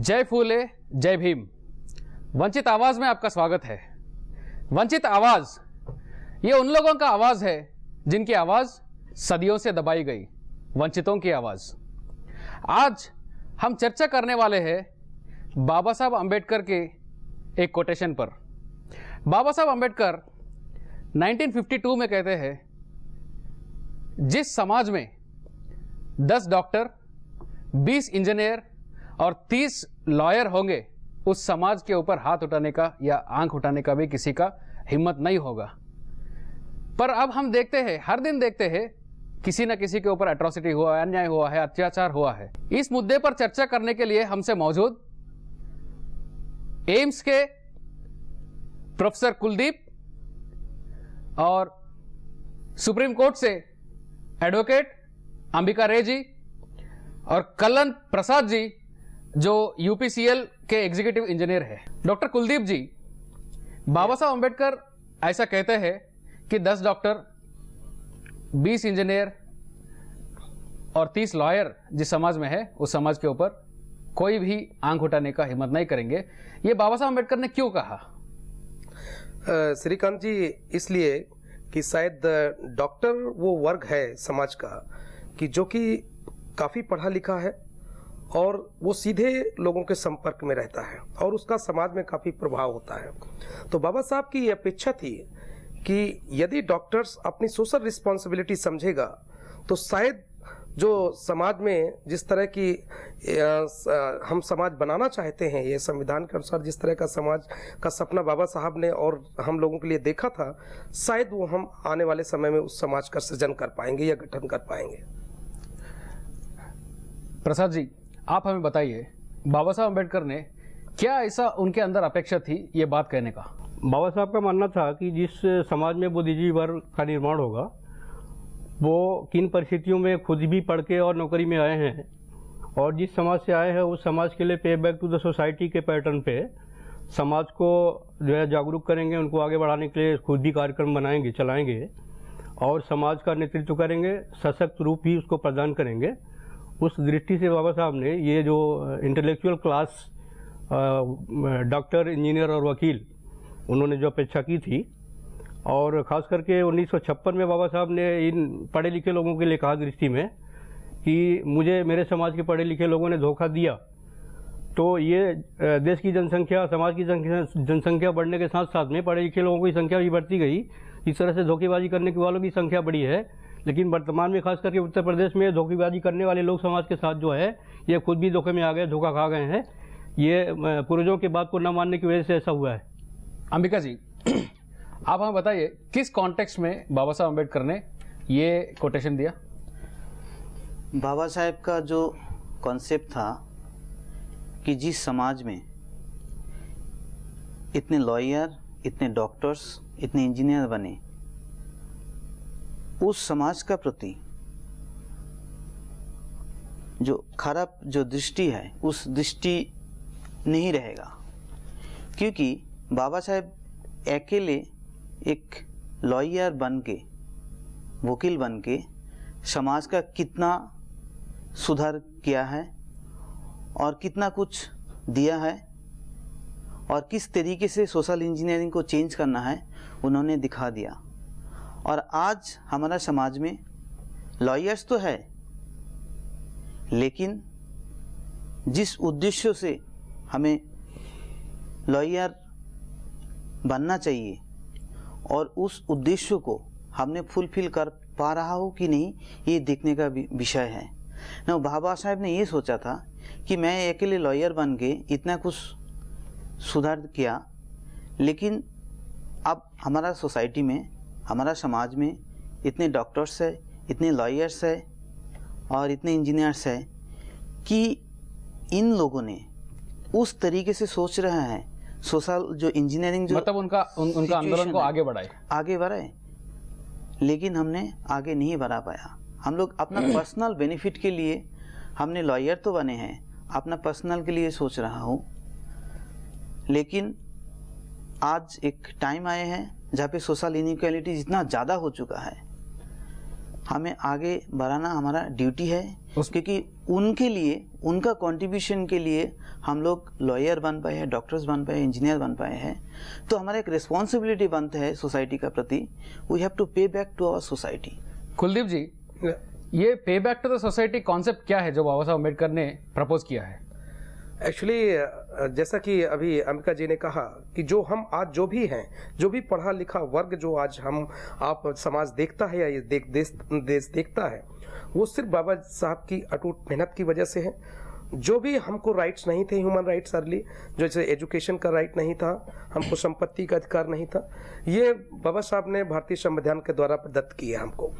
जय फूले जय भीम। वंचित आवाज में आपका स्वागत है। वंचित आवाज ये उन लोगों का आवाज है जिनकी आवाज सदियों से दबाई गई, वंचितों की आवाज। आज हम चर्चा करने वाले हैं बाबा साहब अंबेडकर के एक कोटेशन पर। बाबा साहब अंबेडकर 1952 में कहते हैं, जिस समाज में 10 डॉक्टर, 20 इंजीनियर और 30 लॉयर होंगे, उस समाज के ऊपर हाथ उठाने का या आंख उठाने का भी किसी का हिम्मत नहीं होगा। पर अब हम देखते हैं, हर दिन देखते हैं, किसी न किसी के ऊपर एट्रोसिटी हुआ है, अन्याय हुआ है, अत्याचार हुआ है। इस मुद्दे पर चर्चा करने के लिए हमसे मौजूद एम्स के प्रोफेसर कुलदीप और सुप्रीम कोर्ट से एडवोकेट अंबिका रे जी और कलन प्रसाद जी जो यूपीसीएल के एग्जीक्यूटिव इंजीनियर है। डॉक्टर कुलदीप जी, बाबा साहब अंबेडकर ऐसा कहते हैं कि 10 डॉक्टर, 20 इंजीनियर और 30 लॉयर जिस समाज में है, उस समाज के ऊपर कोई भी आंख उठाने का हिम्मत नहीं करेंगे। ये बाबा साहब अंबेडकर ने क्यों कहा? श्रीकांत जी, इसलिए कि शायद डॉक्टर वो वर्ग है समाज का कि जो कि काफ़ी पढ़ा लिखा है और वो सीधे लोगों के संपर्क में रहता है और उसका समाज में काफ़ी प्रभाव होता है। तो बाबा साहब की ये अपेक्षा थी कि यदि डॉक्टर्स अपनी सोशल रिस्पॉन्सिबिलिटी समझेगा तो शायद जो समाज में जिस तरह की हम समाज बनाना चाहते हैं, ये संविधान के अनुसार जिस तरह का समाज का सपना बाबा साहब ने और हम लोगों के लिए देखा था, शायद वो हम आने वाले समय में उस समाज का सृजन कर पाएंगे या गठन कर पाएंगे। प्रसाद जी, आप हमें बताइए, बाबा साहब अंबेडकर ने क्या ऐसा उनके अंदर अपेक्षा थी ये बात कहने का? बाबा साहब का मानना था कि जिस समाज में बुद्धिजीवी वर्ग का निर्माण होगा, वो किन परिस्थितियों में खुद भी पढ़ के और नौकरी में आए हैं और जिस समाज से आए हैं उस समाज के लिए पे बैक टू द सोसाइटी के पैटर्न पे समाज को जो है जागरूक करेंगे, उनको आगे बढ़ाने के लिए खुद भी कार्यक्रम बनाएंगे, चलाएंगे और समाज का नेतृत्व करेंगे, सशक्त रूप भी उसको प्रदान करेंगे। उस दृष्टि से बाबा साहब ने ये जो इंटेलेक्चुअल क्लास डॉक्टर, इंजीनियर और वकील, उन्होंने जो अपेक्षा की थी, और ख़ास करके 1956 में बाबा साहब ने इन पढ़े लिखे लोगों के लिए कहा दृष्टि में कि मुझे मेरे समाज के पढ़े लिखे लोगों ने धोखा दिया। तो ये देश की जनसंख्या, समाज की जनसंख्या बढ़ने के साथ साथ में पढ़े लिखे लोगों की संख्या भी बढ़ती गई। इस तरह से धोखेबाजी करने वालों की संख्या बढ़ी है। लेकिन वर्तमान में खास करके उत्तर प्रदेश में धोखेबाजी करने वाले लोग समाज के साथ जो है ये खुद भी धोखे में आ गए, धोखा खा गए हैं। ये पूर्वजों की बात को न मानने की वजह से ऐसा हुआ है। अंबिका जी, आप हमें बताइए, किस कॉन्टेक्स्ट में बाबा साहब अंबेडकर ने ये कोटेशन दिया? बाबा साहब का जो कॉन्सेप्ट था कि जिस समाज में इतने लॉयर, इतने डॉक्टर्स, इतने इंजीनियर बने, उस समाज का प्रति जो खराब जो दृष्टि है, उस दृष्टि नहीं रहेगा। क्योंकि बाबा साहब अकेले एक लॉयर बन के, वकील बन के समाज का कितना सुधार किया है और कितना कुछ दिया है और किस तरीके से सोशल इंजीनियरिंग को चेंज करना है, उन्होंने दिखा दिया। और आज हमारा समाज में लॉयर्स तो है, लेकिन जिस उद्देश्य से हमें लॉयर बनना चाहिए और उस उद्देश्य को हमने फुलफिल कर पा रहा हो कि नहीं, ये देखने का विषय है ना। बाबा साहब ने ये सोचा था कि मैं अकेले लॉयर बन के इतना कुछ सुधार किया, लेकिन अब हमारा सोसाइटी में, हमारा समाज में इतने डॉक्टर्स है, इतने लॉयर्स है और इतने इंजीनियर्स है कि इन लोगों ने उस तरीके से सोच रहे हैं सोशल जो इंजीनियरिंग, जो मतलब उनका आंदोलन को आगे बढ़ाए, लेकिन हमने आगे नहीं बढ़ा पाया। हम लोग अपना पर्सनल बेनिफिट के लिए हमने लॉयर तो बने हैं, अपना पर्सनल के लिए सोच रहा हूँ, लेकिन आज एक टाइम आए हैं जहाँ पे सोशल इनइक्वालिटी इतना ज़्यादा हो चुका है हमें आगे बढ़ाना हमारा ड्यूटी है, क्योंकि उनके लिए, उनका कंट्रीब्यूशन के लिए हम लोग लॉयर बन पाए हैं, डॉक्टर्स बन पाए हैं, इंजीनियर बन पाए हैं। तो हमारा एक रिस्पॉन्सिबिलिटी बनता है सोसाइटी का प्रति, we have to pay back to our society. Kuldeep ji, ये pay back to the society concept क्या है जो बाबा साहब अम्बेडकर ने प्रपोज किया है? एक्चुअली जैसा कि अभी अंबिका जी ने कहा कि जो हम आज जो भी हैं, जो भी पढ़ा लिखा वर्ग जो आज हम आप समाज देखता है या ये देश देखता है, वो सिर्फ बाबा साहब की अटूट मेहनत की वजह से है। जो भी हमको राइट्स नहीं थे, ह्यूमन राइट्स अर्ली, जैसे एजुकेशन का राइट नहीं था, हमको संपत्ति का अधिकार नहीं था, ये बाबा साहब ने भारतीय संविधान के द्वारा प्रदत्त किए हमको।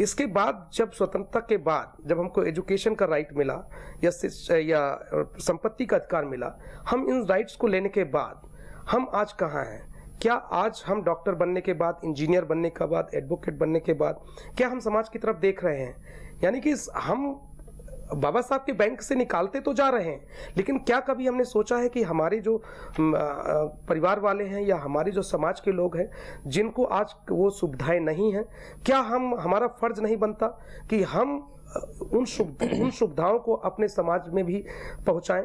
इसके बाद जब स्वतंत्रता के बाद जब हमको एजुकेशन का राइट मिला या संपत्ति का अधिकार मिला, हम इन राइट्स को लेने के बाद हम आज कहाँ हैं? क्या आज हम डॉक्टर बनने के बाद, इंजीनियर बनने के बाद, एडवोकेट बनने के बाद क्या हम समाज की तरफ देख रहे हैं? यानी कि हम बाबा साहब के बैंक से निकालते तो जा रहे हैं, लेकिन क्या कभी हमने सोचा है कि हमारे जो परिवार वाले हैं या हमारे जो समाज के लोग हैं जिनको आज वो सुविधाएं नहीं हैं, क्या हमारा फर्ज नहीं बनता कि हम उन सुविधाओं को अपने समाज में भी पहुंचाएं?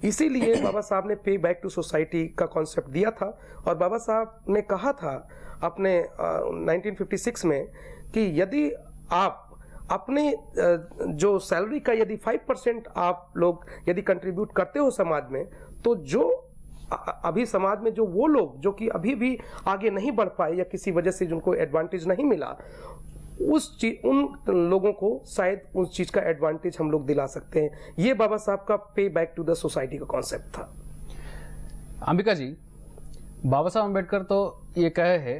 इसीलिए बाबा साहब ने पे बैक टू सोसाइटी का कॉन्सेप्ट दिया था, और बाबा साहब ने कहा था अपने 1956 में कि यदि आप अपने जो सैलरी का यदि 5% आप लोग यदि कंट्रीब्यूट करते हो समाज में, तो जो अभी समाज में जो वो लोग जो कि अभी भी आगे नहीं बढ़ पाए या किसी वजह से जिनको एडवांटेज नहीं मिला, उन लोगों को शायद उस चीज का एडवांटेज हम लोग दिला सकते हैं। ये बाबा साहब का पे बैक टू द सोसाइटी का कॉन्सेप्ट था। अंबिका जी, बाबा साहब अम्बेडकर तो ये कहे है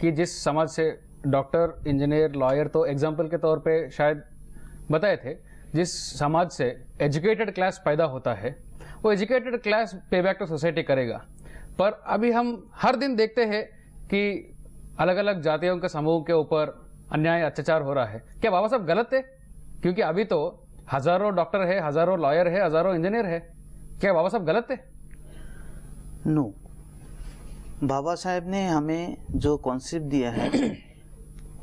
कि जिस समाज से डॉक्टर, इंजीनियर, लॉयर तो एग्जाम्पल के तौर पे शायद बताए थे, जिस समाज से एजुकेटेड क्लास पैदा होता है वो एजुकेटेड क्लास पे बैक टू सोसाइटी करेगा। पर अभी हम हर दिन देखते हैं कि अलग अलग जातियों के समूह के ऊपर अन्याय, अत्याचार हो रहा है। क्या बाबा साहब गलत थे? क्योंकि अभी तो हजारों डॉक्टर है, हजारों लॉयर है, हजारों इंजीनियर है। क्या बाबा साहब गलत थे? नो, बाबा साहब ने हमें जो कॉन्सेप्ट दिया है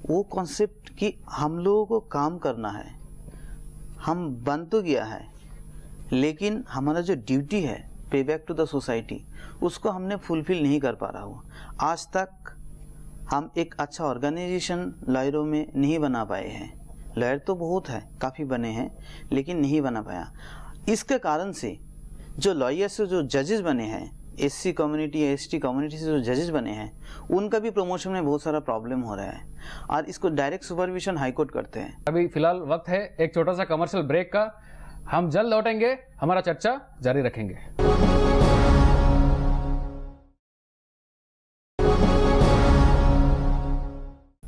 वो कॉन्सेप्ट कि हम लोगों को काम करना है, हम बन तो गया है, लेकिन हमारा जो ड्यूटी है पे बैक टू द सोसाइटी, उसको हमने फुलफिल नहीं कर पा रहा हूँ। आज तक हम एक अच्छा ऑर्गेनाइजेशन लॉयरों में नहीं बना पाए हैं। लॉयर तो बहुत है, काफ़ी बने हैं, लेकिन नहीं बना पाया। इसके कारण से जो लॉयर से जो जजेस बने हैं, एससी कम्युनिटी या एसटी कम्युनिटी से जो जजेस बने हैं, उनका भी प्रमोशन में बहुत सारा प्रॉब्लम हो रहा है, और इसको डायरेक्ट सुपरविजन हाईकोर्ट करते हैं। अभी फिलहाल वक्त है एक छोटा सा कमर्शियल ब्रेक का। हम जल्द लौटेंगे, हमारा चर्चा जारी रखेंगे।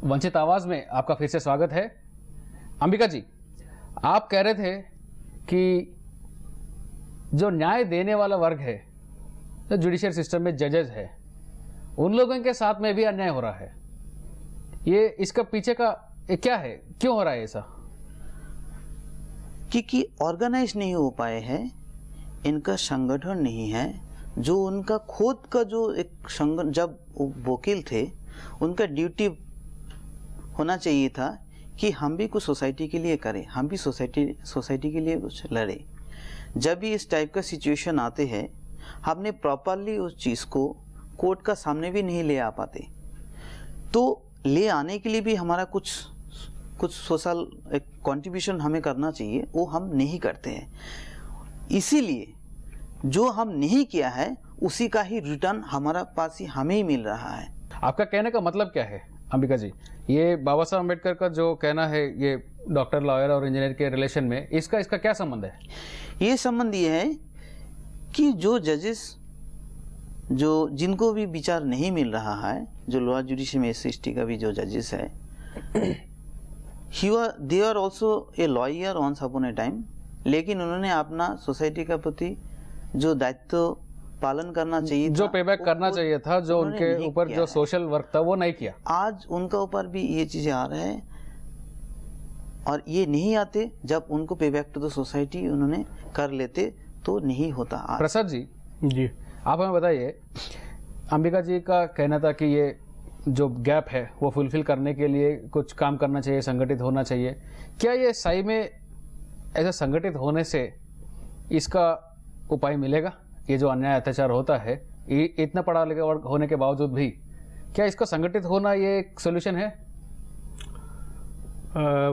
वंचित आवाज में आपका फिर से स्वागत है। अंबिका जी, आप कह रहे थे कि जो न्याय देने वाला वर्ग है, जो जुडिशियल सिस्टम में जजेस है, उन लोगों के साथ में भी अन्याय हो रहा है। ये इसका पीछे का क्या है, क्यों हो रहा है ऐसा? क्योंकि ऑर्गेनाइज नहीं हो पाए हैं, इनका संगठन नहीं है। जो उनका खुद का जो एक संगठन, जब वकील थे, उनका ड्यूटी होना चाहिए था कि हम भी कुछ सोसाइटी के लिए करें, हम भी सोसाइटी के लिए कुछ लड़े। जब भी इस टाइप का सिचुएशन आते हैं, हमने प्रॉपरली उस चीज़ को कोर्ट का सामने भी नहीं ले आ पाते। तो ले आने के लिए भी हमारा कुछ सोशल एक कंट्रीब्यूशन हमें करना चाहिए, वो हम नहीं करते हैं। इसीलिए जो हम नहीं किया है उसी का ही रिटर्न हमारा पास ही हमें ही मिल रहा है। आपका कहने का मतलब क्या है अंबिका जी? ये बाबा साहब अम्बेडकर का जो कहना है, ये डॉक्टर, लॉयर और इंजीनियर के रिलेशन में इसका क्या संबंध है? ये संबंध ये है कि जो जजेस, जो जिनको भी विचार नहीं मिल रहा है, जो लोअर जुडिशरी में एससी का भी जो जजेस है, they are also a lawyer once upon a time, लेकिन उन्होंने अपना सोसाइटी का प्रति जो दायित्व पालन करना चाहिए, जो पेबैक करना चाहिए था, जो उनके ऊपर जो सोशल वर्क था, वो नहीं किया। आज उनका ऊपर भी ये चीजें आ रहे हैं, और ये नहीं आते। जब उनको पेबैक टू द सोसाइटी उन्होंने कर लेते तो नहीं होता। प्रसाद जी, आप हमें बताइए, अंबिका जी का कहना था कि ये जो गैप है वो फुलफिल करने के लिए कुछ काम करना चाहिए, संगठित होना चाहिए। क्या ये सही में ऐसा संगठित होने से इसका उपाय मिलेगा? ये जो अन्याय अत्याचार होता है, इतना पढ़ा लिखा होने के बावजूद भी क्या इसका संगठित होना ये एक सोल्यूशन है?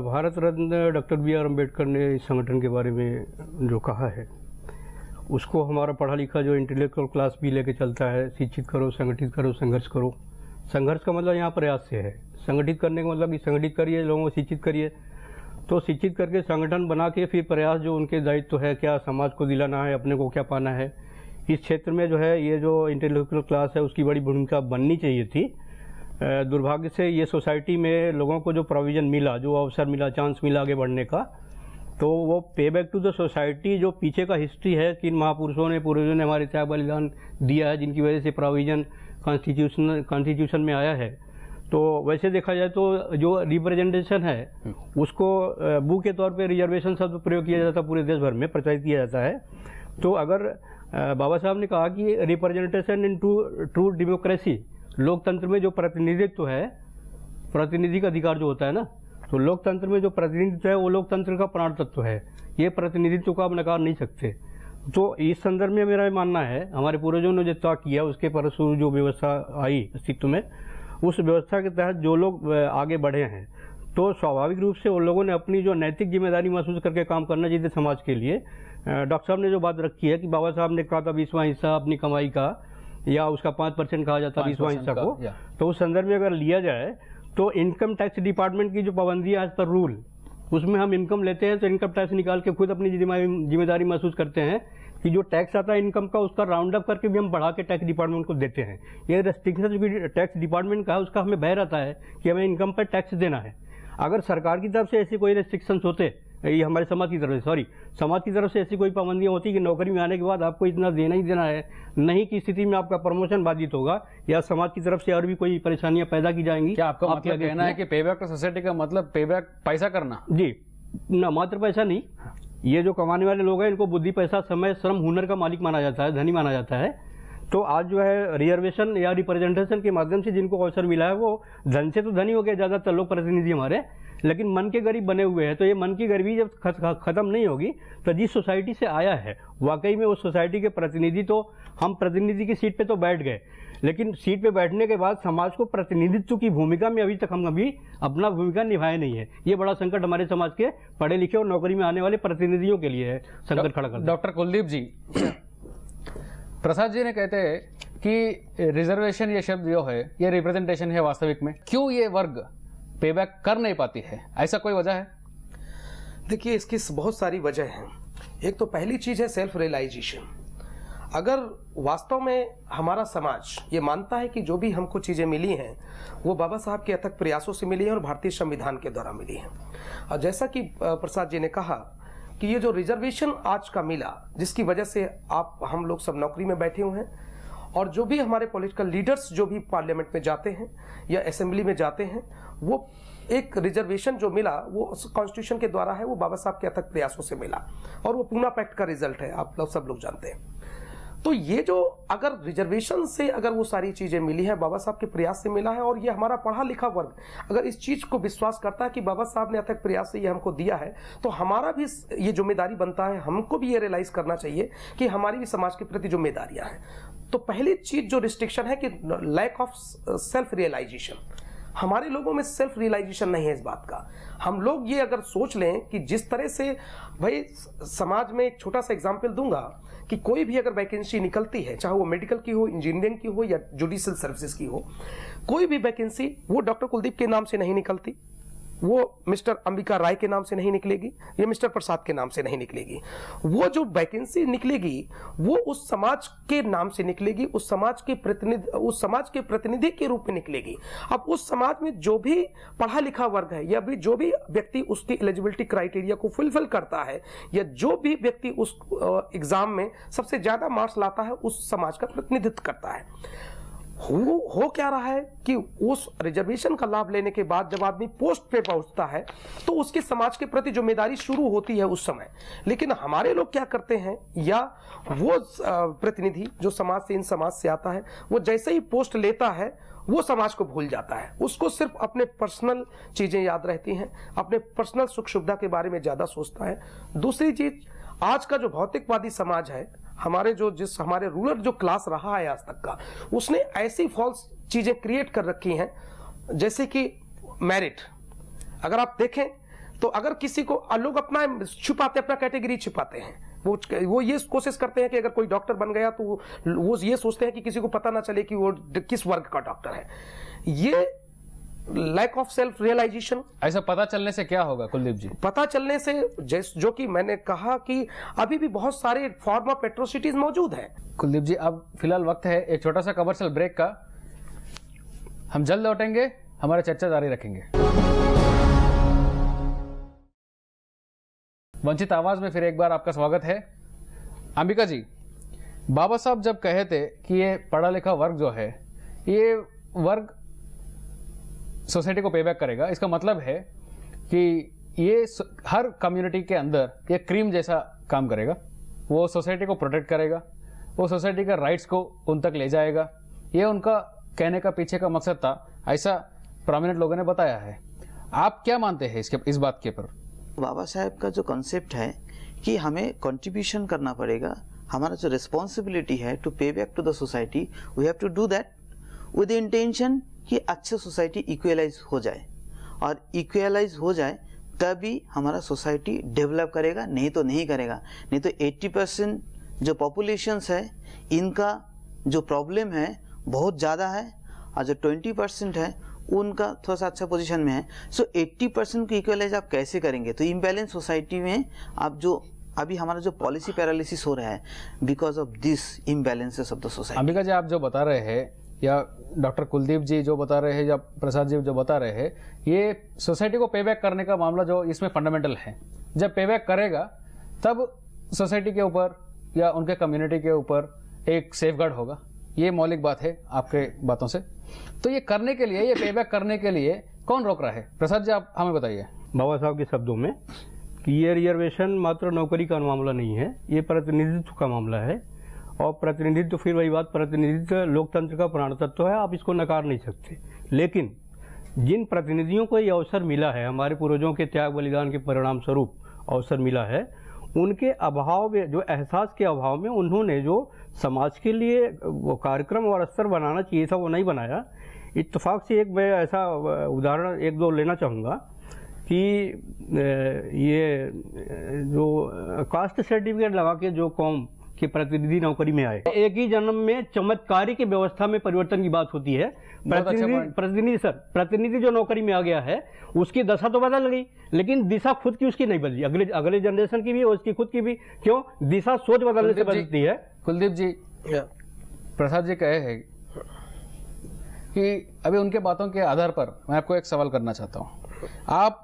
Bharat Ratna doctor B.R. अम्बेडकर ने इस संगठन के बारे में जो कहा है उसको हमारा पढ़ा लिखा जो इंटेलेक्चुअल क्लास भी लेके चलता है। शिक्षित करो, संगठित करो, संघर्ष करो। संघर्ष का मतलब यहाँ प्रयास से है। संगठित करने का मतलब कि संगठित करिए, लोगों को शिक्षित करिए। तो शिक्षित करके संगठन बना के फिर प्रयास जो उनके दायित्व है, क्या समाज को दिलाना है, अपने को क्या पाना है, इस क्षेत्र में जो है ये जो इंटेलेक्चुअल क्लास है उसकी बड़ी भूमिका बननी चाहिए थी। दुर्भाग्य से ये सोसाइटी में लोगों को जो प्रोविज़न मिला, जो अवसर मिला, चांस मिला आगे बढ़ने का, तो वो पे बैक टू द सोसाइटी जो पीछे का हिस्ट्री है, किन महापुरुषों ने, पूर्वजों ने हमारे त्याग बलिदान दिया है, जिनकी वजह से प्रोविज़न कॉन्स्टिट्यूशन में आया है। तो वैसे देखा जाए तो जो रिप्रेजेंटेशन है उसको बू के तौर पे रिजर्वेशन शब्द प्रयोग किया जाता है, पूरे देश भर में प्रचारित किया जाता है। तो अगर बाबा साहब ने कहा कि रिप्रेजेंटेशन इन ट्रू डेमोक्रेसी, लोकतंत्र में जो प्रतिनिधित्व है, प्रतिनिधि का अधिकार जो होता है ना, तो लोकतंत्र में जो प्रतिनिधित्व है वो लोकतंत्र का प्राण तत्व है। ये प्रतिनिधित्व को आप नकार नहीं सकते। तो इस संदर्भ में मेरा मानना है, हमारे पूर्वजों ने जो तय किया उसके परस्पर जो व्यवस्था आई अस्तित्व में, उस व्यवस्था के तहत जो लोग आगे बढ़े हैं, तो स्वाभाविक रूप से उन लोगों ने अपनी जो नैतिक जिम्मेदारी महसूस करके काम करना चाहिए समाज के लिए। डॉक्टर साहब ने जो बात रखी है कि बाबा साहब ने कहा था 20वां हिस्सा अपनी कमाई का, या उसका 5% कहा जाता है 20वां हिस्सा को, तो उस संदर्भ में अगर लिया जाए तो इनकम टैक्स डिपार्टमेंट की जो पाबंदियां आज पर रूल, उसमें हम इनकम लेते हैं तो इनकम टैक्स निकाल के खुद अपनी जिम्मेदारी महसूस करते हैं कि जो टैक्स आता है इनकम का, उसका राउंड अप करके भी हम बढ़ा के टैक्स डिपार्टमेंट को देते हैं। ये रेस्ट्रिक्शन जो टैक्स डिपार्टमेंट का है उसका हमें भय रहता है कि हमें इनकम पर टैक्स देना है। अगर सरकार की तरफ से ऐसी कोई रेस्ट्रिक्शंस होते, ये हमारे समाज की तरफ से, समाज की तरफ से ऐसी कोई पाबंदियां होती कि नौकरी में आने के बाद आपको इतना देना ही देना है, नहीं की स्थिति में आपका प्रमोशन बाधित होगा, या समाज की तरफ से और भी कोई परेशानियां पैदा की जाएंगी। क्या आपका मतलब कहना है कि पे बैक टू सोसाइटी का मतलब पे बैक पैसा करना? जी, ना मात्र पैसा नहीं, ये जो कमाने वाले लोग हैं इनको बुद्धि, पैसा, समय, श्रम, हुनर का मालिक माना जाता है, धनी माना जाता है। तो आज जो है रिजर्वेशन या रिप्रेजेंटेशन के माध्यम से जिनको अवसर मिला है वो धन से तो धनी हो गए ज़्यादातर लोग प्रतिनिधि हमारे, लेकिन मन के गरीब बने हुए हैं। तो ये मन की गरीबी जब खत्म नहीं होगी तो जिस सोसाइटी से आया है वाकई में उस सोसाइटी के प्रतिनिधि, तो हम प्रतिनिधि की सीट पे तो बैठ गए, लेकिन सीट पे बैठने के बाद समाज को प्रतिनिधित्व की भूमिका में अभी तक हम कभी अपना भूमिका निभाए नहीं है। ये बड़ा संकट हमारे समाज के पढ़े लिखे और नौकरी में आने वाले प्रतिनिधियों के लिए है, संकट खड़ा कर। डॉक्टर कुलदीप जी, प्रसाद जी ने कहते हैं कि रिजर्वेशन ये शब्द जो है ये रिप्रेजेंटेशन है वास्तविक में। क्यों ये वर्ग पे बैक कर नहीं पाती है, ऐसा कोई वजह है? देखिए, इसकी बहुत सारी वजह हैं। एक तो पहली चीज है सेल्फ रियलाइजेशन। अगर वास्तव में हमारा समाज ये मानता है कि जो भी हमको चीजें मिली हैं वो बाबा साहब के अथक प्रयासों से मिली हैं और भारतीय संविधान के द्वारा मिली हैं, और जैसा कि प्रसाद जी ने कहा कि ये जो रिजर्वेशन आज का मिला, जिसकी वजह से हम लोग सब नौकरी में बैठे हुए हैं, और जो भी हमारे पॉलिटिकल लीडर्स जो भी पार्लियामेंट में जाते हैं या असेंबली में जाते हैं, वो एक रिजर्वेशन जो मिला वो कॉन्स्टिट्यूशन के द्वारा है, वो बाबा साहब के अथक प्रयासों से मिला, और वो पूना पैक्ट का रिजल्ट है, आप लोग सब लोग जानते हैं। तो ये जो अगर रिजर्वेशन से अगर वो सारी चीजें मिली है, बाबा साहब के प्रयास से मिला है, और ये हमारा पढ़ा लिखा वर्ग अगर इस चीज को विश्वास करता है कि बाबा साहब ने अथक प्रयास से ये हमको दिया है, तो हमारा भी ये जिम्मेदारी बनता है, हमको भी ये रियलाइज करना चाहिए कि हमारी भी समाज के प्रति जिम्मेदारियां हैं। तो पहली चीज जो रिस्ट्रिक्शन है कि लैक ऑफ सेल्फ रियलाइजेशन। हमारे लोगों में सेल्फ रियलाइजेशन नहीं है इस बात का। हम लोग ये अगर सोच लें कि जिस तरह से भाई समाज में, एक छोटा सा एग्जांपल दूंगा कि कोई भी अगर वैकेंसी निकलती है, चाहे वो मेडिकल की हो, इंजीनियरिंग की हो या जुडिशियल सर्विसेज की हो, कोई भी वैकेंसी वो डॉक्टर कुलदीप के नाम से नहीं निकलती, वो मिस्टर अंबिका राय के नाम से नहीं निकलेगी, या मिस्टर प्रसाद के नाम से नहीं निकलेगी। वो जो वैकेंसी निकलेगी वो उस समाज के नाम से निकलेगी, उस समाज के प्रतिनिधि के रूप में निकलेगी। अब उस समाज में जो भी पढ़ा लिखा वर्ग है, या भी जो भी व्यक्ति उसकी एलिजिबिलिटी क्राइटेरिया को फुलफिल करता है, या जो भी व्यक्ति उस एग्जाम में सबसे ज्यादा मार्क्स लाता है, उस समाज का प्रतिनिधित्व करता है। हो क्या रहा है कि उस रिजर्वेशन का लाभ लेने के बाद जब आदमी पोस्ट पे पहुंचता है तो उसके समाज के प्रति जिम्मेदारी शुरू होती है उस समय। लेकिन हमारे लोग क्या करते हैं, या वो प्रतिनिधि जो समाज से, इन समाज से आता है, वो जैसे ही पोस्ट लेता है वो समाज को भूल जाता है। उसको सिर्फ अपने पर्सनल चीजें याद रहती हैं, अपने पर्सनल सुख सुविधा के बारे में ज्यादा सोचता है। दूसरी चीज, आज का जो भौतिकवादी समाज है, हमारे रूरल जो क्लास रहा है आज तक का, उसने ऐसी फॉल्स चीजें क्रिएट कर रखी हैं, जैसे कि मेरिट। अगर आप देखें तो अगर किसी को लोग अपना छुपाते, अपना कैटेगरी छुपाते हैं, वो ये कोशिश करते हैं कि अगर कोई डॉक्टर बन गया तो वो ये सोचते हैं कि किसी को पता ना चले कि वो किस वर्ग का डॉक्टर है। ये लैक ऑफ सेल्फ रियलाइजेशन। ऐसा पता चलने से क्या होगा कुलदीप जी? पता चलने से जो कि मैंने कहा कि अभी भी बहुत सारे फॉर्म ऑफ एट्रोसिटीज मौजूद हैं। कुलदीप जी, अब फिलहाल वक्त है एक छोटा सा कमर्शियल ब्रेक का। हम जल्द लौटेंगे, हमारी चर्चा जारी रखेंगे। वंचित आवाज में फिर एक बार आपका स्वागत है। अंबिका जी, बाबा साहब जब कहे थे कि ये पढ़ा लिखा वर्ग जो है, ये वर्ग सोसाइटी को पेबैक करेगा, इसका मतलब है कि ये हर कम्युनिटी के अंदर ये क्रीम जैसा काम करेगा। वो सोसाइटी को प्रोटेक्ट करेगा, वो सोसाइटी का राइट्स को उन तक ले जाएगा। ये उनका कहने का पीछे का मकसद था, ऐसा प्रोमिनेंट लोगों ने बताया है। आप क्या मानते हैं इस बात के पर? बाबा साहब का जो कॉन्सेप्ट है कि हमें कंट्रीब्यूशन करना पड़ेगा, हमारा जो रिस्पॉन्सिबिलिटी है to pay back to the society, we have to do that with intention कि अच्छे सोसाइटी इक्वलाइज हो जाए, और इक्वलाइज हो जाए तभी हमारा सोसाइटी डेवलप करेगा, नहीं तो नहीं करेगा। नहीं तो 80% जो पॉपुलेशंस है, इनका जो प्रॉब्लम है बहुत ज़्यादा है, और जो 20% है उनका थोड़ा सा अच्छा पोजीशन में है। सो 80% को इक्वलाइज आप कैसे करेंगे? तो इम्बैलेंस सोसाइटी में आप जो अभी हमारा जो पॉलिसी पैरालिसिस हो रहा है because of this imbalances of the society. Ambika ji, आप जो बता रहे हैं, या डॉक्टर कुलदीप जी जो बता रहे हैं, या प्रसाद जी जो बता रहे हैं, ये सोसाइटी को पेबैक करने का मामला जो इसमें फंडामेंटल है। जब पेबैक करेगा तब सोसाइटी के ऊपर या उनके कम्युनिटी के ऊपर एक सेफगार्ड होगा। ये मौलिक बात है आपके बातों से। तो ये करने के लिए, ये पेबैक करने के लिए कौन रोक रहा है? प्रसाद जी, आप हमें बताइए। बाबा साहब के शब्दों में कि ये रिजर्वेशन मात्र नौकरी का मामला नहीं है, ये प्रतिनिधित्व का मामला है। और प्रतिनिधित्व, फिर वही बात, प्रतिनिधित्व लोकतंत्र का प्राण तत्व है, आप इसको नकार नहीं सकते। लेकिन जिन प्रतिनिधियों को ये अवसर मिला है, हमारे पूर्वजों के त्याग बलिदान के परिणाम स्वरूप अवसर मिला है, उनके अभाव में, जो एहसास के अभाव में उन्होंने जो समाज के लिए वो कार्यक्रम और स्तर बनाना चाहिए था वो नहीं बनाया। इत्तेफाक से एक मैं ऐसा उदाहरण एक दो लेना चाहूँगा कि ये जो कास्ट सर्टिफिकेट लगा के जो कौम के प्रतिनिधि नौकरी में आए, एक ही जन्म में चमत्कारी की व्यवस्था में परिवर्तन की बात होती है। प्रतिनिधि जो नौकरी में आ गया है उसकी दशा तो बदल गई, लेकिन दिशा खुद की उसकी नहीं बदली। अगले जनरेशन की भी और उसकी खुद की भी। क्यों? दिशा सोच बदलने से बदलती है। कुलदीप जी, प्रसाद जी कहे हैं कि अभी उनके बातों के आधार पर मैं आपको एक सवाल करना चाहता हूं। आप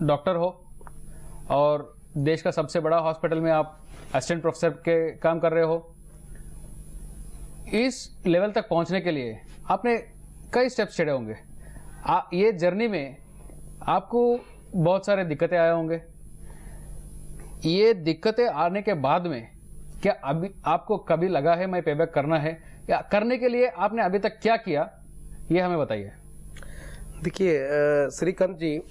डॉक्टर हो और देश का सबसे बड़ा हॉस्पिटल में आप असिस्टेंट प्रोफेसर के काम कर रहे हो। इस लेवल तक पहुंचने के लिए आपने कई स्टेप्स चढ़े होंगे। ये जर्नी में आपको बहुत सारे दिक्कतें आए होंगे। ये दिक्कतें आने के बाद में क्या अभी आपको कभी लगा है मैं पेबैक करना है, या करने के लिए आपने अभी तक क्या किया, ये हमें बताइए। देखिए श्रीकांत जी,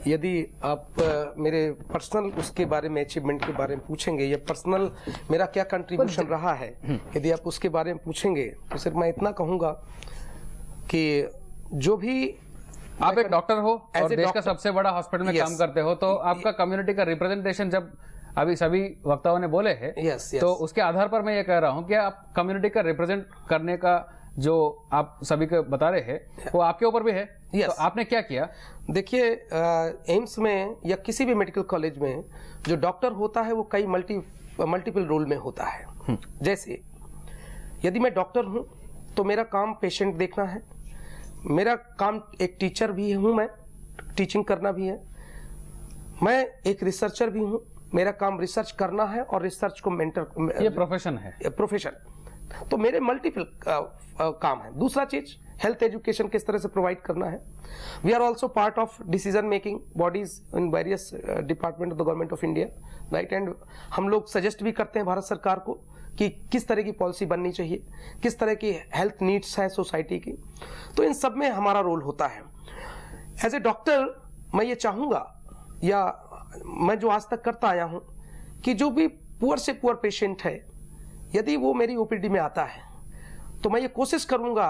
यदि आप मेरे पर्सनल उसके बारे में, अचीवमेंट के बारे में पूछेंगे, या पर्सनल मेरा क्या कंट्रीब्यूशन रहा है, यदि आप उसके बारे में पूछेंगे, तो सिर्फ मैं इतना कहूंगा कि जो भी आप एक डॉक्टर हो और देश का सबसे बड़ा हॉस्पिटल में काम करते हो, तो आपका कम्युनिटी का रिप्रेजेंटेशन जब अभी सभी वक्ताओं ने बोले हैं, तो उसके आधार पर मैं ये कह रहा हूं कि आप कम्युनिटी का रिप्रेजेंट करने का जो आप सभी को बता रहे हैं वो आपके ऊपर भी है। तो आपने क्या किया? देखिए, एम्स में या किसी भी मेडिकल कॉलेज में जो डॉक्टर होता है वो कई मल्टीपल रोल में होता है। जैसे यदि मैं डॉक्टर हूं तो मेरा काम पेशेंट देखना है, मेरा काम एक टीचर भी हूं, मैं टीचिंग करना भी है, मैं एक रिसर्चर भी हूं, मेरा काम रिसर्च करना है और रिसर्च को मेंटर, ये प्रोफेशन है, प्रोफेशन। तो मेरे मल्टीपल काम है। दूसरा चीज, हेल्थ एजुकेशन किस तरह से प्रोवाइड करना है। We are also part of decision making bodies in various department of the government of India, right. And हम लोग सजेस्ट भी करते हैं भारत सरकार को कि किस तरह की पॉलिसी बननी चाहिए, किस तरह की हेल्थ नीड्स है सोसाइटी की, तो इन सब में हमारा रोल होता है। एज ए डॉक्टर मैं ये चाहूँगा, या मैं जो आज तक करता आया हूँ, कि जो भी पुअर से पुअर पेशेंट है, यदि वो मेरी ओपीडी में आता है तो मैं ये कोशिश करूँगा,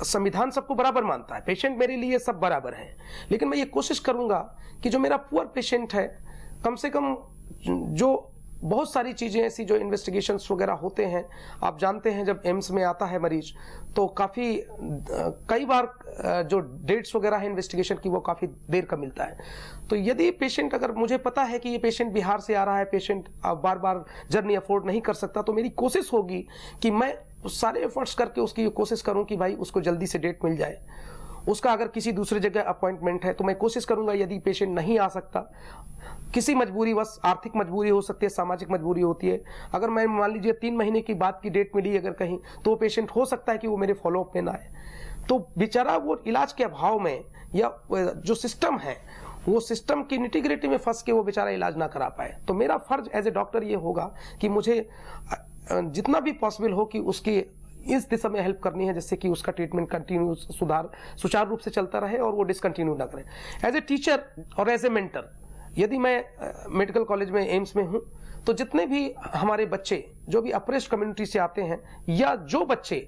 संविधान सबको बराबर मानता है, पेशेंट मेरे लिए सब बराबर हैं, लेकिन मैं ये कोशिश करूँगा कि जो मेरा पुअर पेशेंट है, कम से कम जो बहुत सारी चीज़ें ऐसी जो इन्वेस्टिगेशंस वगैरह होते हैं, आप जानते हैं जब एम्स में आता है मरीज तो कई बार जो डेट्स वगैरह है इन्वेस्टिगेशन की वो काफ़ी देर का मिलता है। तो यदि पेशेंट, अगर मुझे पता है कि ये पेशेंट बिहार से आ रहा है, पेशेंट बार बार जर्नी अफोर्ड नहीं कर सकता, तो मेरी कोशिश होगी कि मैं सारे एफर्ट्स करके उसकी कोशिश करूं कि भाई उसको जल्दी से डेट मिल जाए। उसका अगर किसी दूसरी जगह अपॉइंटमेंट है तो मैं कोशिश करूंगा, यदि पेशेंट नहीं आ सकता, किसी मजबूरी, बस आर्थिक मजबूरी हो सकती है, सामाजिक मजबूरी होती है, अगर मैं मान लीजिए 3 महीने की बाद की डेट मिली अगर कहीं, तो पेशेंट हो सकता है कि वो मेरे फॉलोअप में ना आए, तो बेचारा वो इलाज के अभाव में या जो सिस्टम है वो सिस्टम की इंटीग्रिटी में फंस के वो बेचारा इलाज ना करा पाए। तो मेरा फर्ज एज ए डॉक्टर ये होगा कि मुझे जितना भी पॉसिबल हो कि उसकी इस दिशा में हेल्प करनी है, जिससे कि उसका ट्रीटमेंट कंटिन्यू सुचारू रूप से चलता रहे और वो डिसकंटिन्यू ना करे। एज ए टीचर और एज ए मेंटर, यदि मैं मेडिकल कॉलेज में, एम्स में हूँ, तो जितने भी हमारे बच्चे जो भी अप्रेस्ड कम्युनिटी से आते हैं, या जो बच्चे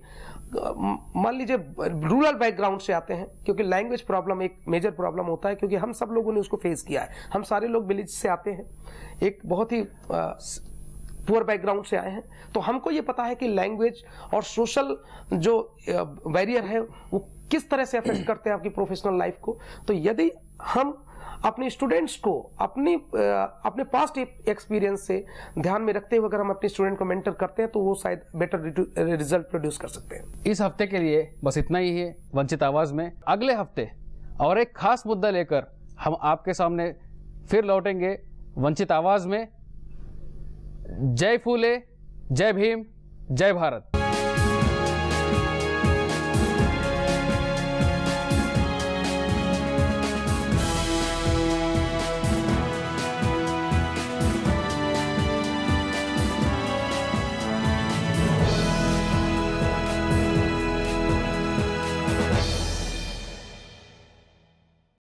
मान लीजिए रूरल बैकग्राउंड से आते हैं, क्योंकि लैंग्वेज प्रॉब्लम एक मेजर प्रॉब्लम होता है, क्योंकि हम सब लोगों ने उसको फेस किया है, हम सारे लोग विलेज से आते हैं, एक बहुत ही पुअर बैकग्राउंड से आए हैं, तो हमको ये पता है कि लैंग्वेज और सोशल जो बैरियर है वो किस तरह से अफेक्ट करते हैं आपकी प्रोफेशनल लाइफ को। तो यदि हम अपने स्टूडेंट्स को अपने पास्ट एक्सपीरियंस से ध्यान में रखते हुए अगर हम अपने स्टूडेंट को मेंटर करते हैं तो वो शायद बेटर रिजल्ट प्रोड्यूस कर सकते हैं। इस हफ्ते के लिए बस इतना ही है वंचित आवाज में। अगले हफ्ते और एक खास मुद्दा लेकर हम आपके सामने फिर लौटेंगे वंचित आवाज में। जय फूले, जय भीम, जय भारत।